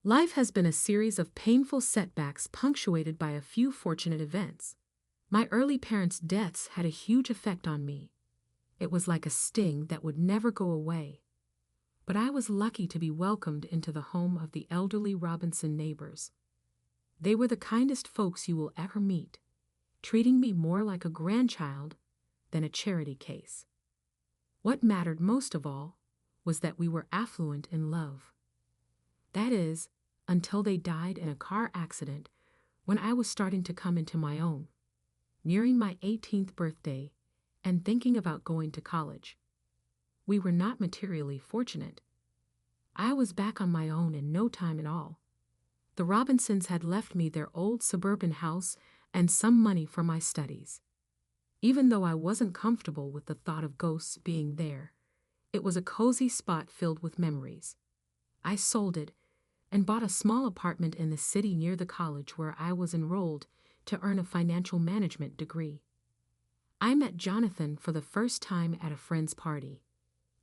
Life has been a series of painful setbacks punctuated by a few fortunate events. My early parents' deaths had a huge effect on me. It was like a sting that would never go away. But I was lucky to be welcomed into the home of the elderly Robinson neighbors. They were the kindest folks you will ever meet, treating me more like a grandchild than a charity case. What mattered most of all was that we were affluent in love. That is, until they died in a car accident when I was starting to come into my own, nearing my 18th birthday and thinking about going to college. We were not materially fortunate. I was back on my own in no time at all. The Robinsons had left me their old suburban house and some money for my studies. Even though I wasn't comfortable with the thought of ghosts being there, it was a cozy spot filled with memories. I sold it and bought a small apartment in the city near the college where I was enrolled to earn a financial management degree. I met Jonathan for the first time at a friend's party.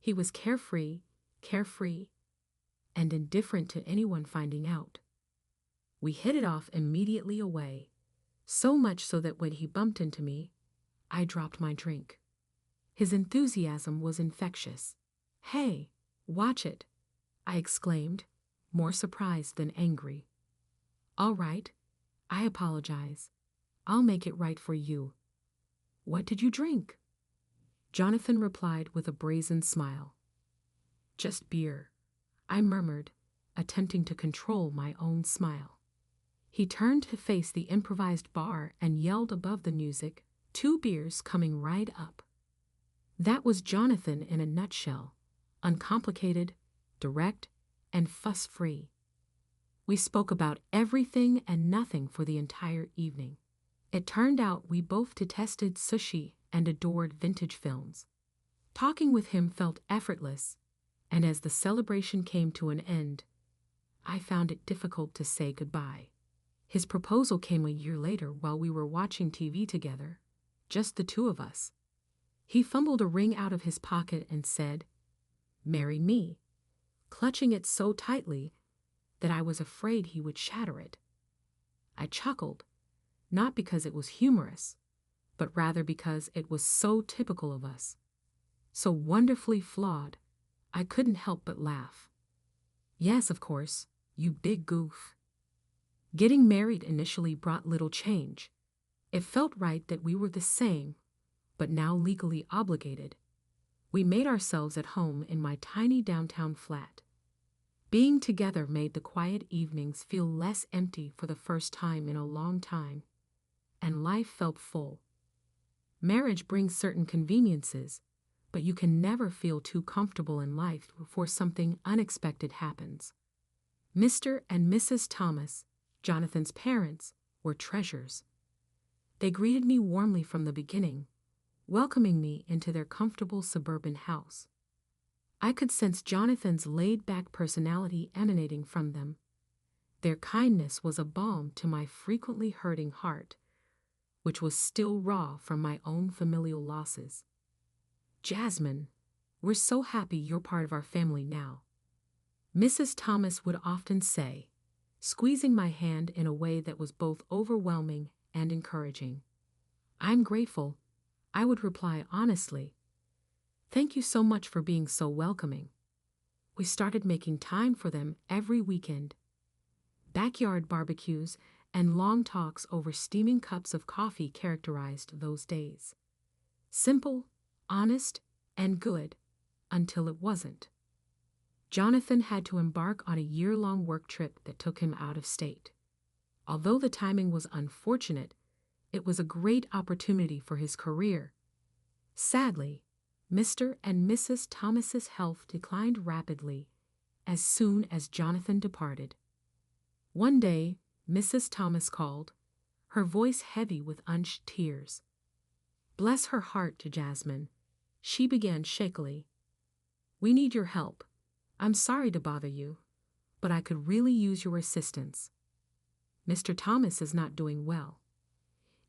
He was carefree, and indifferent to anyone finding out. We hit it off immediately away, so much so that when he bumped into me, I dropped my drink. His enthusiasm was infectious. "Hey, watch it," I exclaimed, more surprised than angry. "All right, I apologize. I'll make it right for you." "What did you drink?" Jonathan replied with a brazen smile. "Just beer," I murmured, attempting to control my own smile. He turned to face the improvised bar and yelled above the music, "2 beers coming right up." That was Jonathan in a nutshell, uncomplicated, direct, and fuss-free. We spoke about everything and nothing for the entire evening. It turned out we both detested sushi and adored vintage films. Talking with him felt effortless, and as the celebration came to an end, I found it difficult to say goodbye. His proposal came a year later while we were watching TV together, just the two of us. He fumbled a ring out of his pocket and said, "Marry me," clutching it so tightly that I was afraid he would shatter it. I chuckled, not because it was humorous, but rather because it was so typical of us. So wonderfully flawed, I couldn't help but laugh. "Yes, of course, you big goof." Getting married initially brought little change. It felt right that we were the same, but now legally obligated. We made ourselves at home in my tiny downtown flat. Being together made the quiet evenings feel less empty for the first time in a long time, and life felt full. Marriage brings certain conveniences, but you can never feel too comfortable in life before something unexpected happens. Mr. and Mrs. Thomas, Jonathan's parents, were treasures. They greeted me warmly from the beginning, welcoming me into their comfortable suburban house. I could sense Jonathan's laid-back personality emanating from them. Their kindness was a balm to my frequently hurting heart, which was still raw from my own familial losses. "Jasmine, we're so happy you're part of our family now," Mrs. Thomas would often say, squeezing my hand in a way that was both overwhelming and encouraging. "I'm grateful," I would reply honestly. "Thank you so much for being so welcoming." We started making time for them every weekend. Backyard barbecues and long talks over steaming cups of coffee characterized those days. Simple, honest, and good, until it wasn't. Jonathan had to embark on a year-long work trip that took him out of state. Although the timing was unfortunate, it was a great opportunity for his career. Sadly, Mr. and Mrs. Thomas's health declined rapidly as soon as Jonathan departed. One day, Mrs. Thomas called, her voice heavy with unshed tears. Bless her heart to Jasmine, she began shakily. "We need your help. I'm sorry to bother you, but I could really use your assistance. Mr. Thomas is not doing well."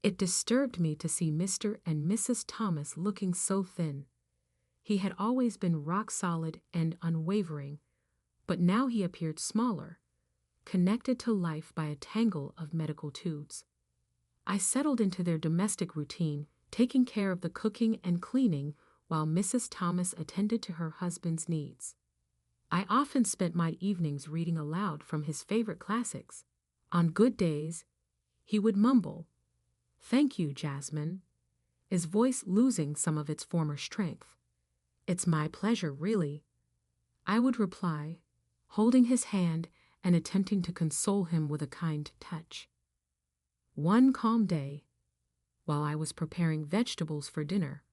It disturbed me to see Mr. and Mrs. Thomas looking so thin. He had always been rock solid and unwavering, but now he appeared smaller, connected to life by a tangle of medical tubes. I settled into their domestic routine, taking care of the cooking and cleaning while Mrs. Thomas attended to her husband's needs. I often spent my evenings reading aloud from his favorite classics. On good days, he would mumble, "Thank you, Jasmine," his voice losing some of its former strength. "It's my pleasure, really," I would reply, holding his hand and attempting to console him with a kind touch. One calm day, while I was preparing vegetables for dinner,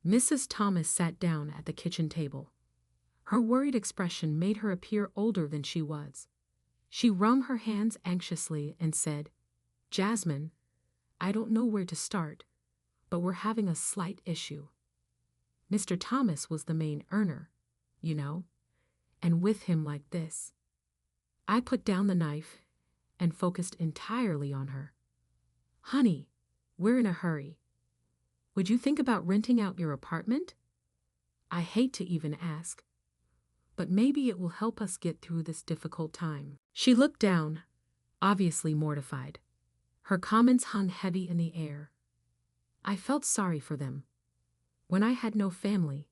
Mrs. Thomas sat down at the kitchen table. Her worried expression made her appear older than she was. She wrung her hands anxiously and said, "Jasmine, I don't know where to start, but we're having a slight issue. Mr. Thomas was the main earner, you know, and with him like this." I put down the knife and focused entirely on her. "Honey, we're in a hurry. Would you think about renting out your apartment? I hate to even ask, but maybe it will help us get through this difficult time." She looked down, obviously mortified. Her comments hung heavy in the air. I felt sorry for them. When I had no family,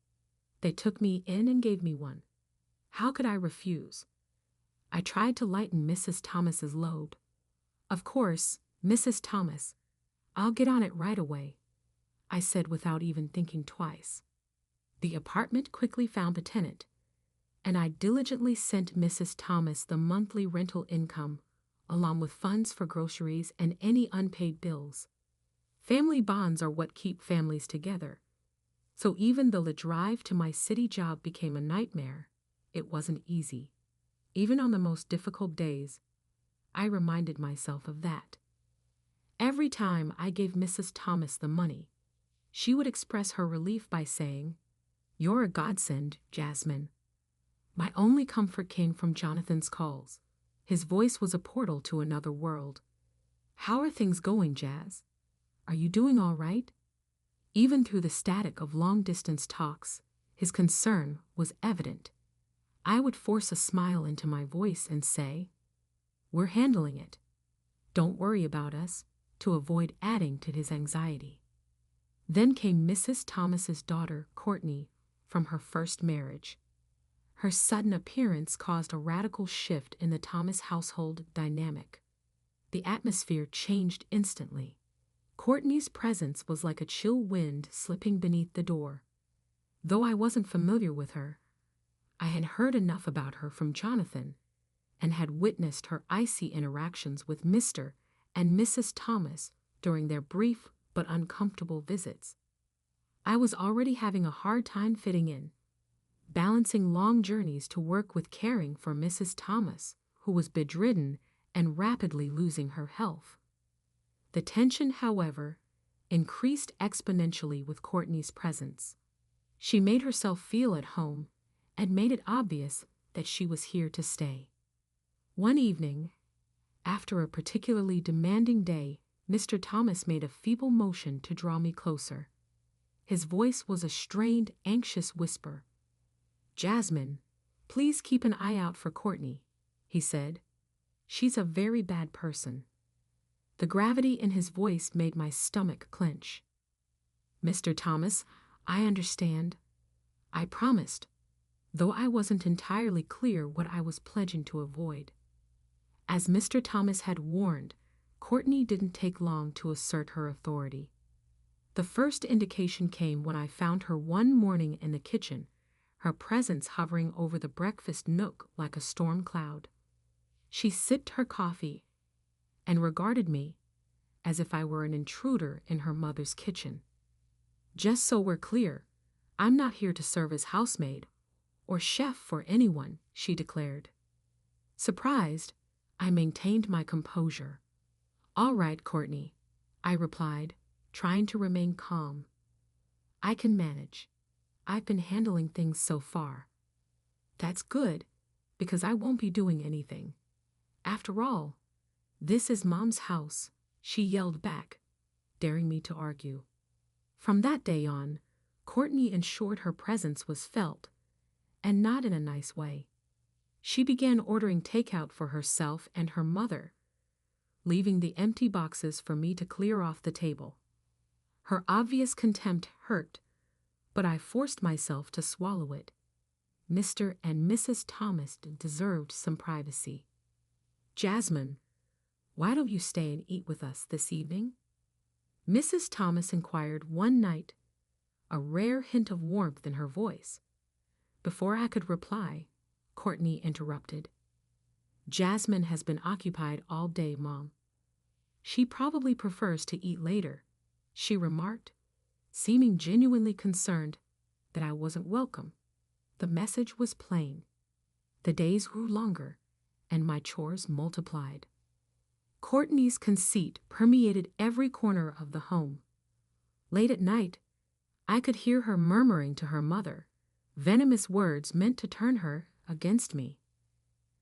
they took me in and gave me one. How could I refuse? I tried to lighten Mrs. Thomas's load. "Of course, Mrs. Thomas, I'll get on it right away," I said without even thinking twice. The apartment quickly found a tenant, and I diligently sent Mrs. Thomas the monthly rental income, along with funds for groceries and any unpaid bills. Family bonds are what keep families together, so even though the drive to my city job became a nightmare, it wasn't easy. Even on the most difficult days, I reminded myself of that. Every time I gave Mrs. Thomas the money, she would express her relief by saying, "You're a godsend, Jasmine." My only comfort came from Jonathan's calls. His voice was a portal to another world. "How are things going, Jazz? Are you doing all right?" Even through the static of long-distance talks, his concern was evident. I would force a smile into my voice and say, "We're handling it. Don't worry about us," to avoid adding to his anxiety. Then came Mrs. Thomas's daughter, Courtney, from her first marriage. Her sudden appearance caused a radical shift in the Thomas household dynamic. The atmosphere changed instantly. Courtney's presence was like a chill wind slipping beneath the door. Though I wasn't familiar with her, I had heard enough about her from Jonathan and had witnessed her icy interactions with Mr. and Mrs. Thomas during their brief but uncomfortable visits. I was already having a hard time fitting in, balancing long journeys to work with caring for Mrs. Thomas, who was bedridden and rapidly losing her health. The tension, however, increased exponentially with Courtney's presence. She made herself feel at home and made it obvious that she was here to stay. One evening, after a particularly demanding day, Mr. Thomas made a feeble motion to draw me closer. His voice was a strained, anxious whisper. "Jasmine, please keep an eye out for Courtney," he said. "She's a very bad person." The gravity in his voice made my stomach clench. "Mr. Thomas, I understand," I promised, though I wasn't entirely clear what I was pledging to avoid. As Mr. Thomas had warned, Courtney didn't take long to assert her authority. The first indication came when I found her one morning in the kitchen, her presence hovering over the breakfast nook like a storm cloud. She sipped her coffee and regarded me as if I were an intruder in her mother's kitchen. "Just so we're clear, I'm not here to serve as housemaid or chef for anyone," she declared. Surprised, I maintained my composure. "All right, Courtney," I replied, trying to remain calm. "I can manage. I've been handling things so far." "That's good, because I won't be doing anything. After all, this is Mom's house," she yelled back, daring me to argue. From that day on, Courtney ensured her presence was felt, and not in a nice way. She began ordering takeout for herself and her mother, leaving the empty boxes for me to clear off the table. Her obvious contempt hurt, but I forced myself to swallow it. Mr. and Mrs. Thomas deserved some privacy. "Jasmine, why don't you stay and eat with us this evening?" Mrs. Thomas inquired one night, a rare hint of warmth in her voice. Before I could reply, Courtney interrupted. "Jasmine has been occupied all day, Mom. She probably prefers to eat later," she remarked, seeming genuinely concerned that I wasn't welcome. The message was plain. The days grew longer, and my chores multiplied. Courtney's conceit permeated every corner of the home. Late at night, I could hear her murmuring to her mother, venomous words meant to turn her against me.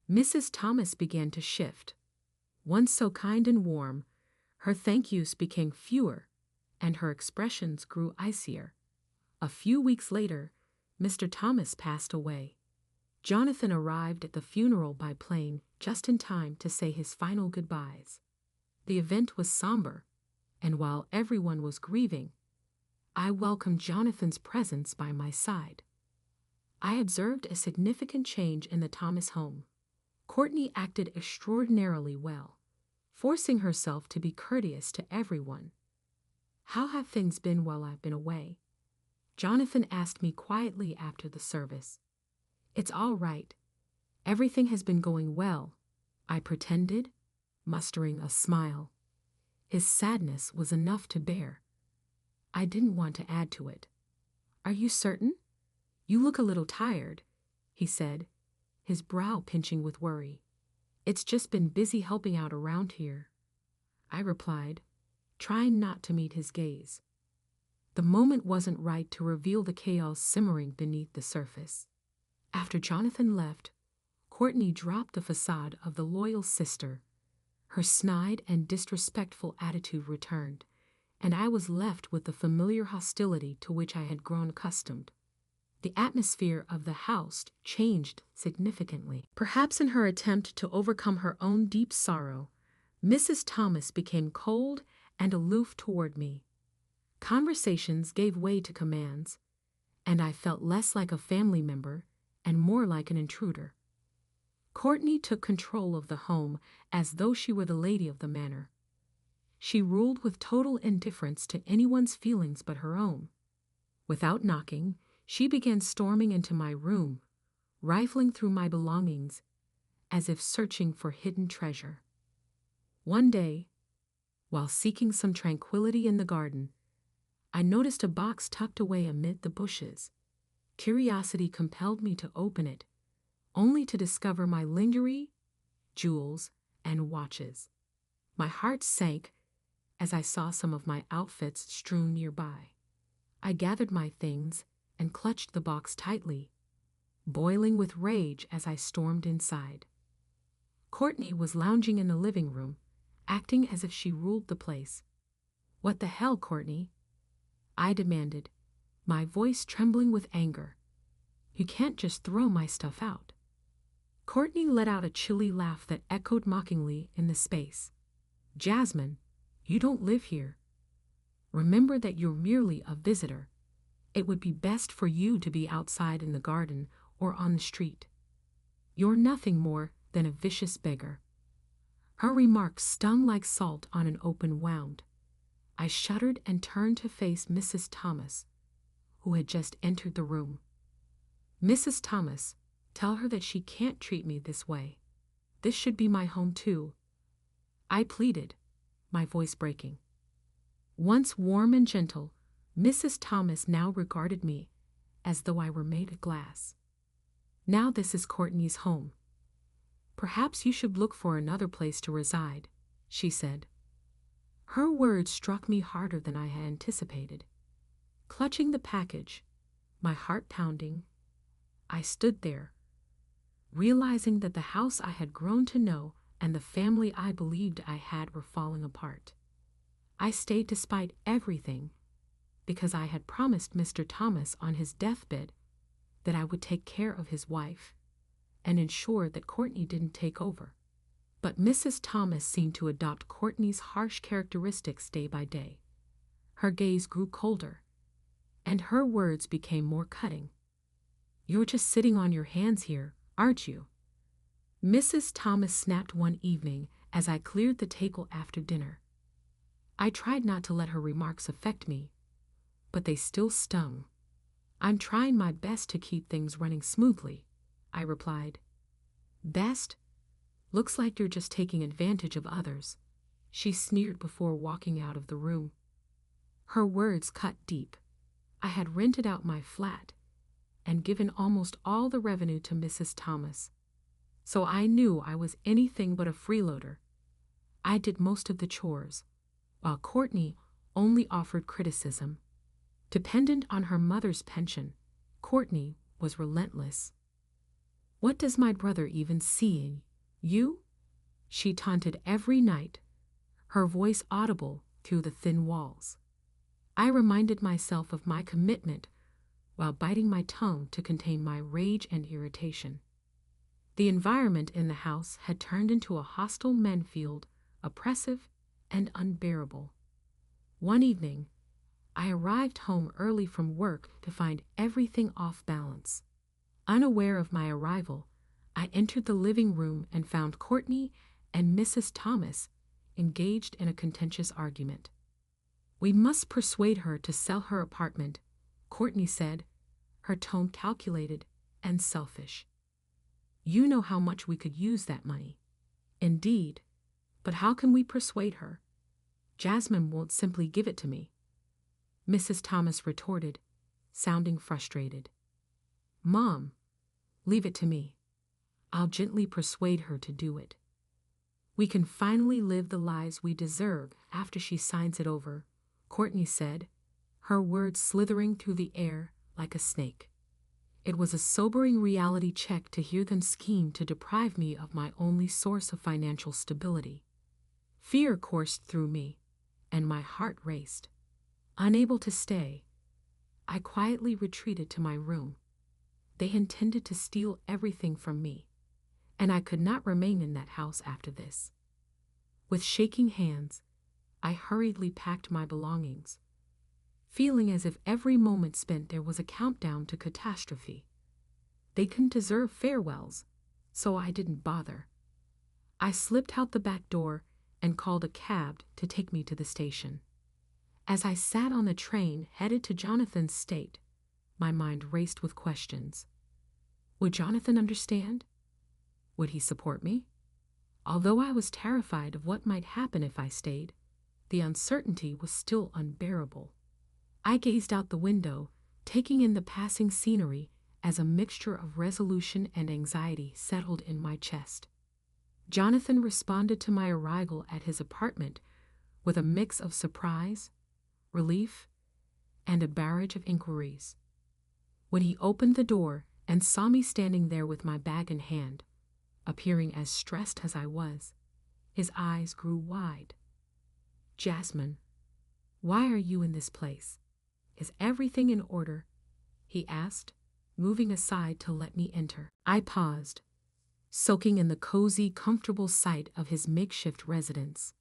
Mrs. Thomas began to shift. Once so kind and warm, her thank yous became fewer, and her expressions grew icier. A few weeks later, Mr. Thomas passed away. Jonathan arrived at the funeral by plane just in time to say his final goodbyes. The event was somber, and while everyone was grieving, I welcomed Jonathan's presence by my side. I observed a significant change in the Thomas home. Courtney acted extraordinarily well, forcing herself to be courteous to everyone. "How have things been while I've been away?" Jonathan asked me quietly after the service. "It's all right. Everything has been going well," I pretended, mustering a smile. His sadness was enough to bear. I didn't want to add to it. "Are you certain? You look a little tired," he said, his brow pinching with worry. "It's just been busy helping out around here," I replied, trying not to meet his gaze. The moment wasn't right to reveal the chaos simmering beneath the surface. After Jonathan left, Courtney dropped the facade of the loyal sister. Her snide and disrespectful attitude returned, and I was left with the familiar hostility to which I had grown accustomed. The atmosphere of the house changed significantly. Perhaps in her attempt to overcome her own deep sorrow, Mrs. Thomas became cold and aloof toward me. Conversations gave way to commands, and I felt less like a family member and more like an intruder. Courtney took control of the home as though she were the lady of the manor. She ruled with total indifference to anyone's feelings but her own. Without knocking, she began storming into my room, rifling through my belongings as if searching for hidden treasure. One day, while seeking some tranquility in the garden, I noticed a box tucked away amid the bushes. Curiosity compelled me to open it, only to discover my lingerie, jewels, and watches. My heart sank as I saw some of my outfits strewn nearby. I gathered my things and clutched the box tightly, boiling with rage as I stormed inside. Courtney was lounging in the living room, acting as if she ruled the place. "What the hell, Courtney?" I demanded, my voice trembling with anger. "You can't just throw my stuff out." Courtney let out a chilly laugh that echoed mockingly in the space. "Jasmine, you don't live here. Remember that you're merely a visitor. It would be best for you to be outside in the garden or on the street. You're nothing more than a vicious beggar." Her remarks stung like salt on an open wound. I shuddered and turned to face Mrs. Thomas, who had just entered the room. "Mrs. Thomas, tell her that she can't treat me this way. This should be my home too," I pleaded, my voice breaking. Once warm and gentle, Mrs. Thomas now regarded me as though I were made of glass. "Now this is Courtney's home. Perhaps you should look for another place to reside," she said. Her words struck me harder than I had anticipated. Clutching the package, my heart pounding, I stood there, realizing that the house I had grown to know and the family I believed I had were falling apart. I stayed despite everything because I had promised Mr. Thomas on his deathbed that I would take care of his wife, and ensure that Courtney didn't take over. But Mrs. Thomas seemed to adopt Courtney's harsh characteristics day by day. Her gaze grew colder, and her words became more cutting. "You're just sitting on your hands here, aren't you?" Mrs. Thomas snapped one evening as I cleared the table after dinner. I tried not to let her remarks affect me, but they still stung. "I'm trying my best to keep things running smoothly," I replied. "Best? Looks like you're just taking advantage of others," she sneered before walking out of the room. Her words cut deep. I had rented out my flat and given almost all the revenue to Mrs. Thomas, so I knew I was anything but a freeloader. I did most of the chores, while Courtney only offered criticism. Dependent on her mother's pension, Courtney was relentless. "What does my brother even see in you?" she taunted every night, her voice audible through the thin walls. I reminded myself of my commitment while biting my tongue to contain my rage and irritation. The environment in the house had turned into a hostile minefield, oppressive and unbearable. One evening, I arrived home early from work to find everything off balance. Unaware of my arrival, I entered the living room and found Courtney and Mrs. Thomas engaged in a contentious argument. "We must persuade her to sell her apartment," Courtney said, her tone calculated and selfish. "You know how much we could use that money." "Indeed, but how can we persuade her? Jasmine won't simply give it to me," Mrs. Thomas retorted, sounding frustrated. "Mom, leave it to me. I'll gently persuade her to do it. We can finally live the lives we deserve after she signs it over," Courtney said, her words slithering through the air like a snake. It was a sobering reality check to hear them scheme to deprive me of my only source of financial stability. Fear coursed through me, and my heart raced. Unable to stay, I quietly retreated to my room. They intended to steal everything from me, and I could not remain in that house after this. With shaking hands, I hurriedly packed my belongings, feeling as if every moment spent there was a countdown to catastrophe. They didn't deserve farewells, so I didn't bother. I slipped out the back door and called a cab to take me to the station. As I sat on the train headed to Jonathan's state, my mind raced with questions. Would Jonathan understand? Would he support me? Although I was terrified of what might happen if I stayed, the uncertainty was still unbearable. I gazed out the window, taking in the passing scenery as a mixture of resolution and anxiety settled in my chest. Jonathan responded to my arrival at his apartment with a mix of surprise, relief, and a barrage of inquiries. When he opened the door and saw me standing there with my bag in hand, appearing as stressed as I was, his eyes grew wide. "Jasmine, why are you in this place? Is everything in order?" he asked, moving aside to let me enter. I paused, soaking in the cozy, comfortable sight of his makeshift residence.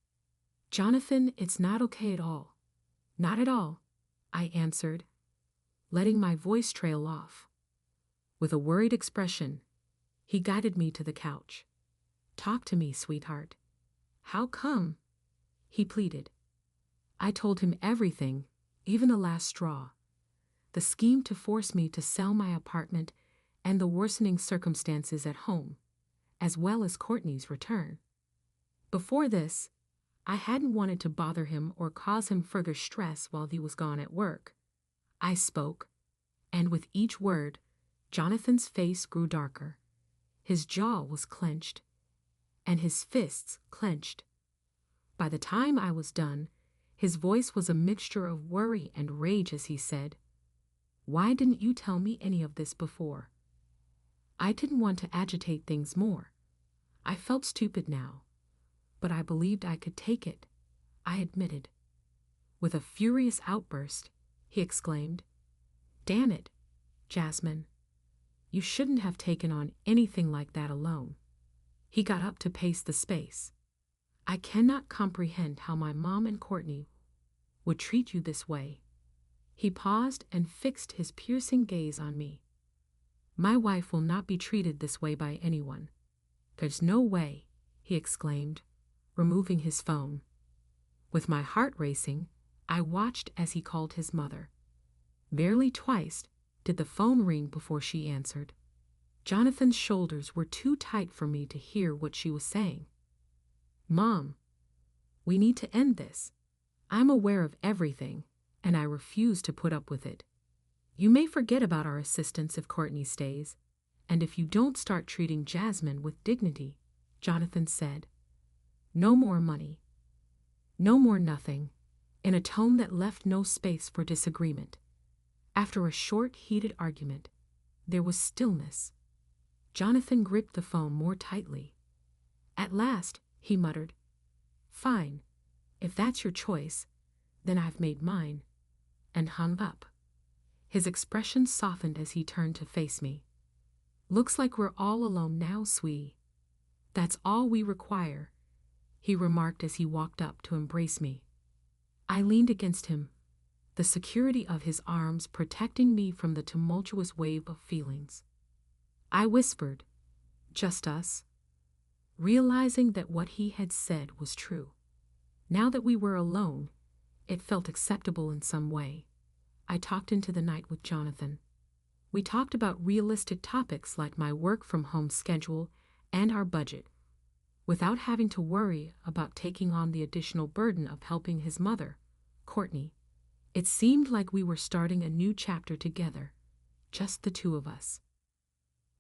"Jonathan, it's not okay at all. Not at all," I answered, letting my voice trail off. With a worried expression, he guided me to the couch. "Talk to me, sweetheart. How come?" he pleaded. I told him everything, even the last straw. The scheme to force me to sell my apartment and the worsening circumstances at home, as well as Courtney's return. Before this, I hadn't wanted to bother him or cause him further stress while he was gone at work. I spoke, and with each word, Jonathan's face grew darker. His jaw was clenched, and his fists clenched. By the time I was done, his voice was a mixture of worry and rage as he said, "Why didn't you tell me any of this before?" I didn't want to agitate things more. I felt stupid now, but I believed I could take it, I admitted. With a furious outburst, he exclaimed, "Damn it, Jasmine. You shouldn't have taken on anything like that alone. He got up to pace the space. I cannot comprehend how my mom and Courtney would treat you this way. He paused and fixed his piercing gaze on me. My wife will not be treated this way by anyone. There's no way, he exclaimed, removing his phone. With my heart racing, I watched as he called his mother. Barely twice did the phone ring before she answered. Jonathan's shoulders were too tight for me to hear what she was saying. Mom, we need to end this. I'm aware of everything, and I refuse to put up with it. You may forget about our assistance if Courtney stays, and if you don't start treating Jasmine with dignity, Jonathan said. No more money. No more nothing, in a tone that left no space for disagreement. After a short, heated argument, there was stillness. Jonathan gripped the phone more tightly. At last, he muttered, Fine, if that's your choice, then I've made mine, and hung up. His expression softened as he turned to face me. Looks like we're all alone now, sweetie. That's all we require, he remarked as he walked up to embrace me. I leaned against him, the security of his arms protecting me from the tumultuous wave of feelings. I whispered, Just us, realizing that what he had said was true. Now that we were alone, it felt acceptable in some way. I talked into the night with Jonathan. We talked about realistic topics like my work-from-home schedule and our budget, without having to worry about taking on the additional burden of helping his mother, Courtney. It seemed like we were starting a new chapter together, just the two of us.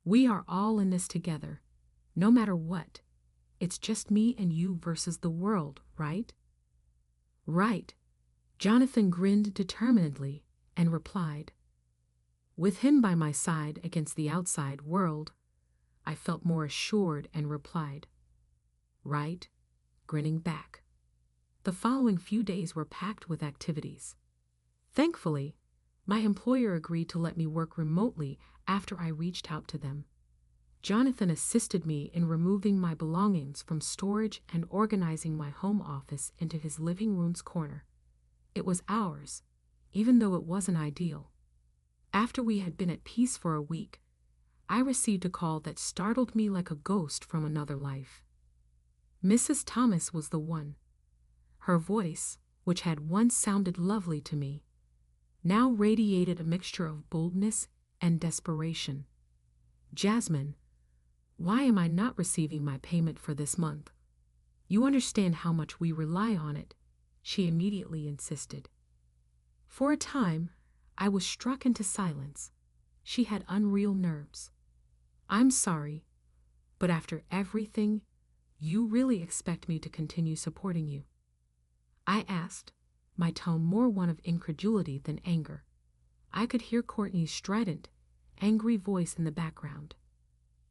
We are all in this together, no matter what. It's just me and you versus the world, right? Right. Jonathan grinned determinedly and replied. With him by my side against the outside world, I felt more assured and replied, Right, grinning back. The following few days were packed with activities. Thankfully, my employer agreed to let me work remotely after I reached out to them. Jonathan assisted me in removing my belongings from storage and organizing my home office into his living room's corner. It was ours, even though it wasn't ideal. After we had been at peace for a week, I received a call that startled me like a ghost from another life. Mrs. Thomas was the one. Her voice, which had once sounded lovely to me, now radiated a mixture of boldness and desperation. Jasmine, why am I not receiving my payment for this month? You understand how much we rely on it, she immediately insisted. For a time, I was struck into silence. She had unreal nerves. I'm sorry, but after everything, you really expect me to continue supporting you? I asked, my tone more one of incredulity than anger. I could hear Courtney's strident, angry voice in the background.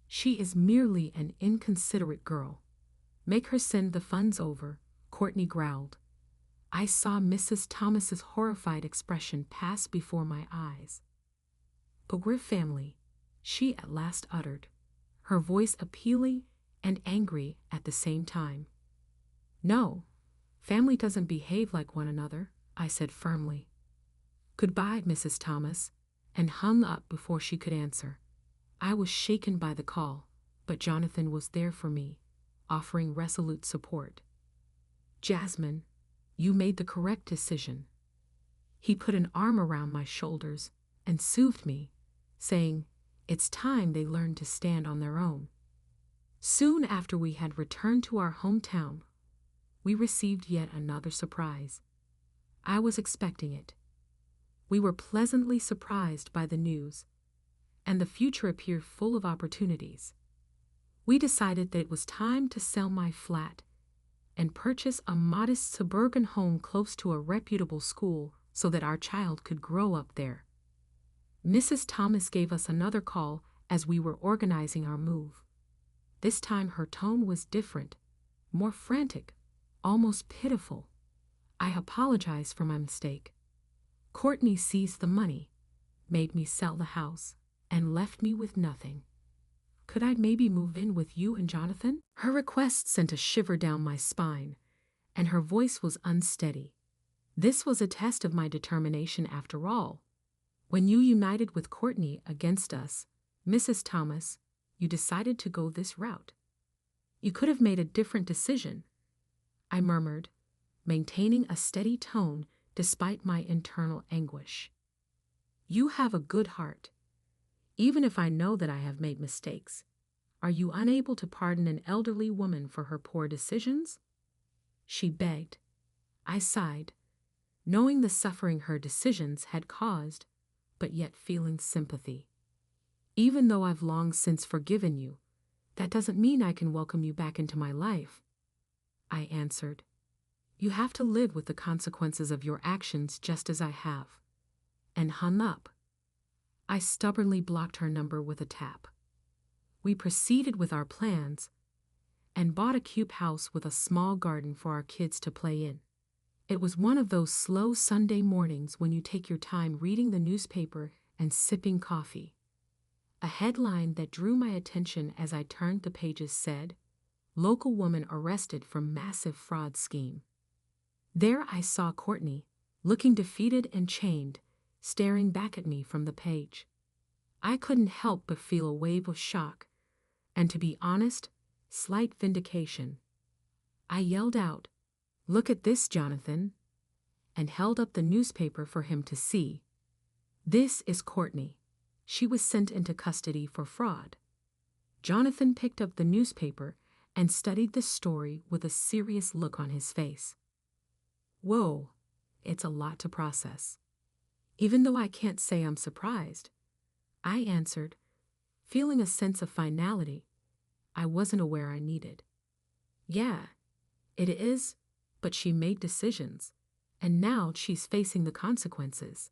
She is merely an inconsiderate girl. Make her send the funds over, Courtney growled. I saw Mrs. Thomas's horrified expression pass before my eyes. But we're family, she at last uttered, her voice appealing and angry at the same time. No, family doesn't behave like one another, I said firmly. Goodbye, Mrs. Thomas, and hung up before she could answer. I was shaken by the call, but Jonathan was there for me, offering resolute support. Jasmine, you made the correct decision. He put an arm around my shoulders and soothed me, saying, It's time they learned to stand on their own. Soon after we had returned to our hometown, we received yet another surprise. I was expecting it. We were pleasantly surprised by the news, and the future appeared full of opportunities. We decided that it was time to sell my flat and purchase a modest suburban home close to a reputable school so that our child could grow up there. Mrs. Thomas gave us another call as we were organizing our move. This time her tone was different, more frantic, almost pitiful. I apologized for my mistake. Courtney seized the money, made me sell the house, and left me with nothing. Could I maybe move in with you and Jonathan? Her request sent a shiver down my spine, and her voice was unsteady. This was a test of my determination after all. When you united with Courtney against us, Mrs. Thomas, you decided to go this route. You could have made a different decision, I murmured, maintaining a steady tone despite my internal anguish. You have a good heart. Even if I know that I have made mistakes, are you unable to pardon an elderly woman for her poor decisions? She begged. I sighed, knowing the suffering her decisions had caused, but yet feeling sympathy. Even though I've long since forgiven you, that doesn't mean I can welcome you back into my life, I answered. You have to live with the consequences of your actions just as I have. And hung up. I stubbornly blocked her number with a tap. We proceeded with our plans and bought a cube house with a small garden for our kids to play in. It was one of those slow Sunday mornings when you take your time reading the newspaper and sipping coffee. A headline that drew my attention as I turned the pages said, "Local woman arrested for massive fraud scheme." There I saw Courtney, looking defeated and chained, staring back at me from the page. I couldn't help but feel a wave of shock, and to be honest, slight vindication. I yelled out, "Look at this, Jonathan," and held up the newspaper for him to see. This is Courtney. She was sent into custody for fraud. Jonathan picked up the newspaper and studied the story with a serious look on his face. Whoa, it's a lot to process. Even though I can't say I'm surprised, I answered, feeling a sense of finality I wasn't aware I needed. Yeah, it is, but she made decisions, and now she's facing the consequences.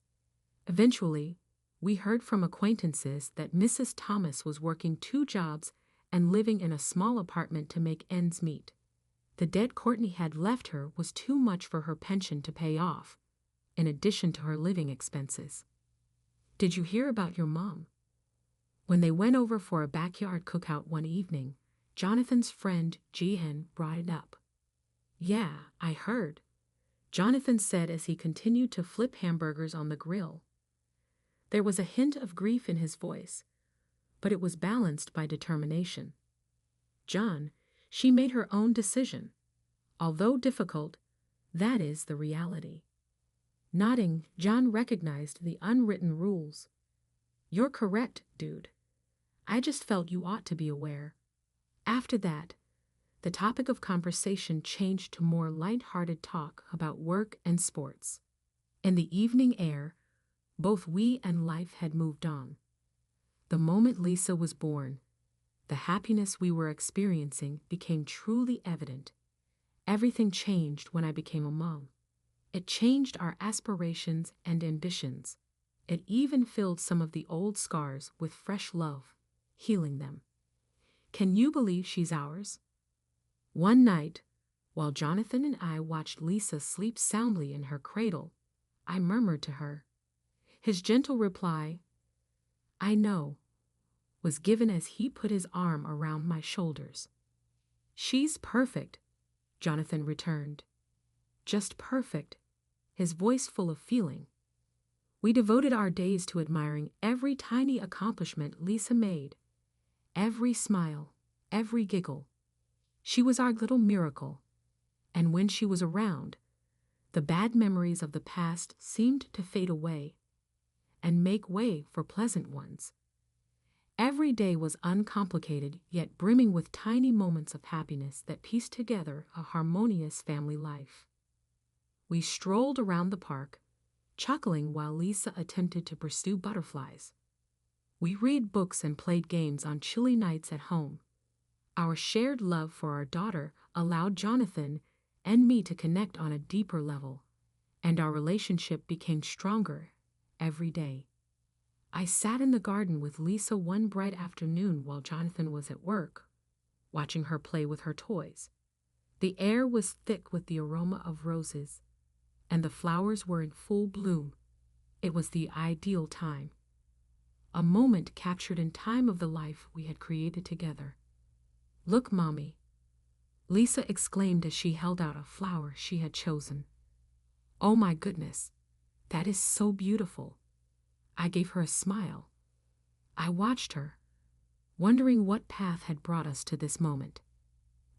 Eventually, we heard from acquaintances that Mrs. Thomas was working 2 jobs and living in a small apartment to make ends meet. The debt Courtney had left her was too much for her pension to pay off, in addition to her living expenses. Did you hear about your mom? When they went over for a backyard cookout one evening, Jonathan's friend Jihan brought it up. Yeah, I heard, Jonathan said as he continued to flip hamburgers on the grill. There was a hint of grief in his voice, but it was balanced by determination. John, she made her own decision. Although difficult, that is the reality. Nodding, John recognized the unwritten rules. You're correct, dude. I just felt you ought to be aware. After that, the topic of conversation changed to more light-hearted talk about work and sports. In the evening air, both we and life had moved on. The moment Lisa was born, the happiness we were experiencing became truly evident. Everything changed when I became a mom. It changed our aspirations and ambitions. It even filled some of the old scars with fresh love, healing them. Can you believe she's ours? One night, while Jonathan and I watched Lisa sleep soundly in her cradle, I murmured to her. His gentle reply, "I know," was given as he put his arm around my shoulders. "She's perfect," Jonathan returned. Just perfect, his voice full of feeling. We devoted our days to admiring every tiny accomplishment Lisa made, every smile, every giggle. She was our little miracle, and when she was around, the bad memories of the past seemed to fade away and make way for pleasant ones. Every day was uncomplicated yet brimming with tiny moments of happiness that pieced together a harmonious family life. We strolled around the park, chuckling while Lisa attempted to pursue butterflies. We read books and played games on chilly nights at home. Our shared love for our daughter allowed Jonathan and me to connect on a deeper level, and our relationship became stronger every day. I sat in the garden with Lisa one bright afternoon while Jonathan was at work, watching her play with her toys. The air was thick with the aroma of roses, and the flowers were in full bloom. It was the ideal time. a moment captured in time of the life we had created together. "Look, Mommy," Lisa exclaimed as she held out a flower she had chosen. "Oh my goodness, that is so beautiful." I gave her a smile. I watched her, wondering what path had brought us to this moment.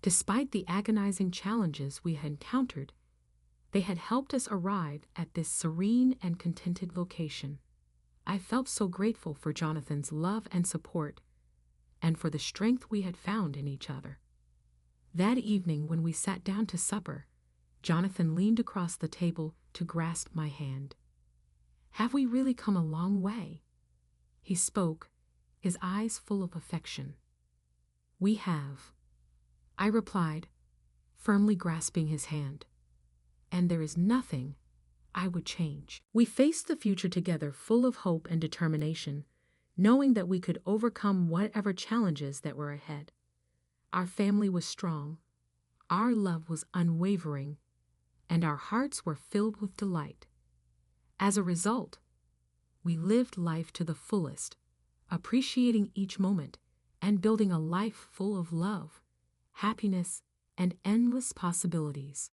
Despite the agonizing challenges we had encountered, they had helped us arrive at this serene and contented location. I felt so grateful for Jonathan's love and support, and for the strength we had found in each other. That evening, when we sat down to supper, Jonathan leaned across the table to grasp my hand. "Have we really come a long way?" He spoke, his eyes full of affection. "We have," I replied, firmly grasping his hand. "And there is nothing I would change." We faced the future together full of hope and determination, knowing that we could overcome whatever challenges that were ahead. Our family was strong, our love was unwavering, and our hearts were filled with delight. As a result, we lived life to the fullest, appreciating each moment and building a life full of love, happiness, and endless possibilities.